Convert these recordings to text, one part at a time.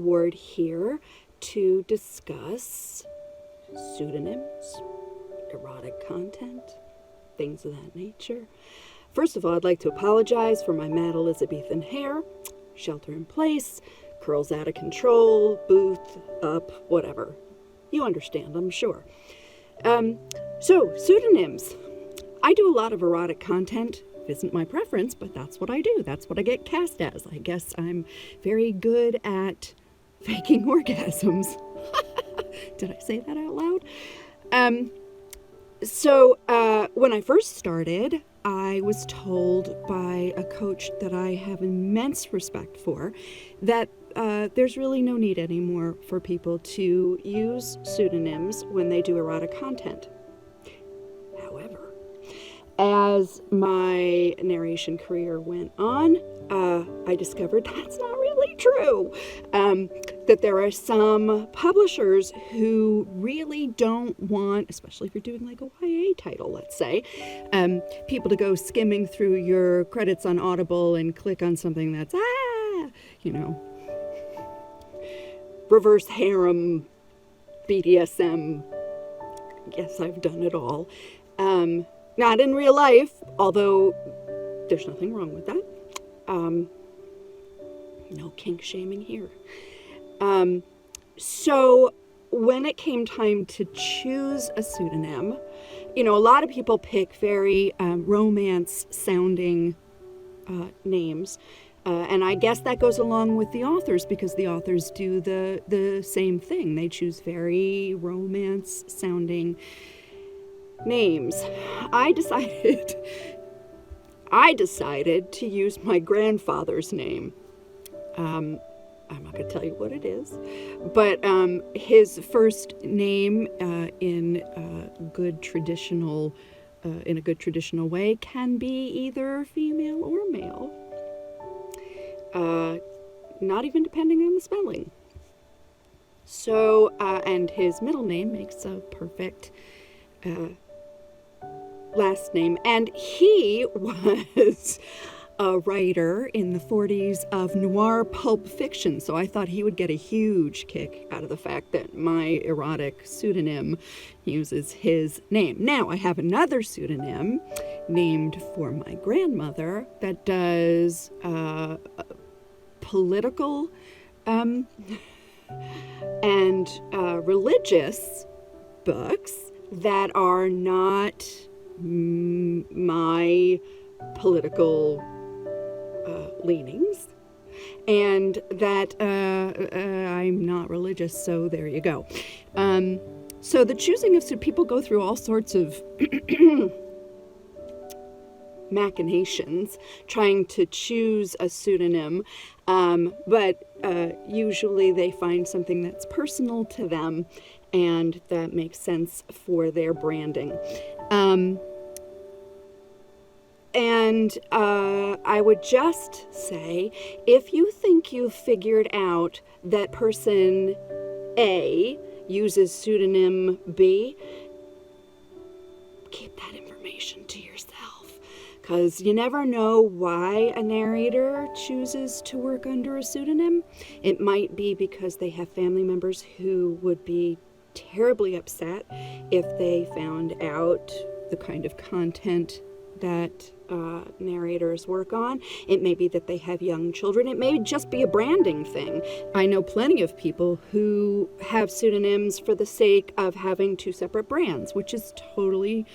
deWARD here to discuss pseudonyms, erotic content, things of that nature. First of all, I'd like to apologize for my mad Elizabethan hair, shelter in place, curls out of control, booth up, whatever. You understand, I'm sure. So, pseudonyms. I do a lot of erotic content. It isn't my preference, but that's what I do. That's what I get cast as. I guess I'm very good at faking orgasms. Did I say that out loud? So when I first started, I was told by a coach that I have immense respect for that there's really no need anymore for people to use pseudonyms when they do erotic content. However, as my narration career went on, I discovered that's not really true. That there are some publishers who really don't want, especially if you're doing like a YA title, let's say, people to go skimming through your credits on Audible and click on something that's, reverse harem, BDSM. Yes, I've done it all. Not in real life, although there's nothing wrong with that. No kink shaming here. So when it came time to choose a pseudonym, a lot of people pick very romance sounding names. And I guess that goes along with the authors because the authors do the same thing. They choose very romance sounding names. I decided to use my grandfather's name. I'm not going to tell you what it is, but his first name in a good traditional way can be either female or male, not even depending on the spelling. So, and his middle name makes a perfect last name, and he was a writer in the 40s of noir pulp fiction, so I thought he would get a huge kick out of the fact that my erotic pseudonym uses his name. Now, I have another pseudonym named for my grandmother that does political and religious books that are not my political leanings, and that I'm not religious, so there you go. So the choosing of people go through all sorts of machinations trying to choose a pseudonym, but usually they find something that's personal to them and that makes sense for their branding. And I would just say, if you think you've figured out that person A uses pseudonym B, keep that information to yourself, because you never know why a narrator chooses to work under a pseudonym. It might be because they have family members who would be terribly upset if they found out the kind of content that narrators work on. It may be that they have young children. It may just be a branding thing. I know plenty of people who have pseudonyms for the sake of having two separate brands, which is totally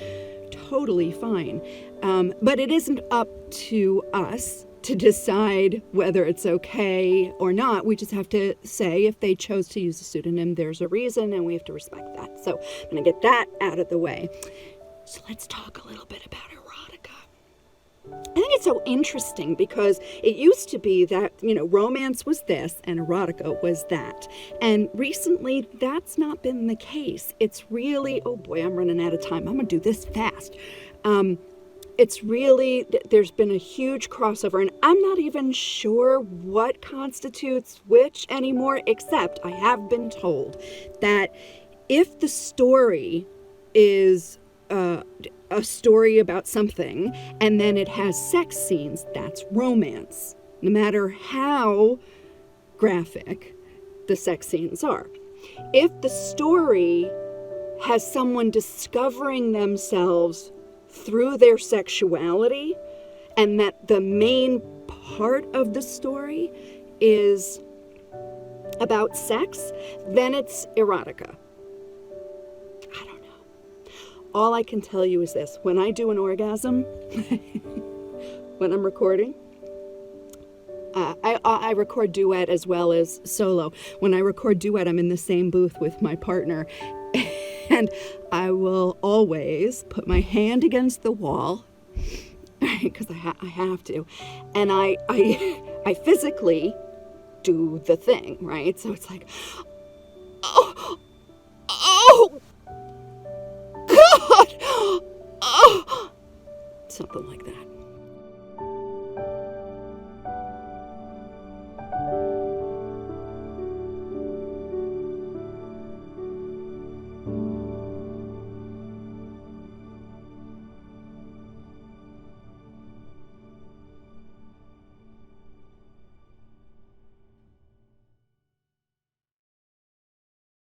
fine. But it isn't up to us to decide whether it's okay or not. We just have to say if they chose to use a pseudonym, there's a reason, and we have to respect that. So I'm going to get that out of the way. So let's talk a little bit about erotica. I think it's so interesting because it used to be that, romance was this and erotica was that. And recently, that's not been the case. It's really, oh boy, I'm running out of time. I'm going to do this fast. It's really, there's been a huge crossover, and I'm not even sure what constitutes which anymore, except I have been told that if the story is a story about something and then it has sex scenes, that's romance. No matter how graphic, the sex scenes are. If the story has someone discovering themselves through their sexuality, and that the main part of the story is about sex, then it's erotica. I don't know. All I can tell you is this. When I do an orgasm, when I'm recording, I record duet as well as solo. When I record duet, I'm in the same booth with my partner. And I will always put my hand against the wall, because I have to. And I physically do the thing, right? So it's like, oh, God, oh, something like that.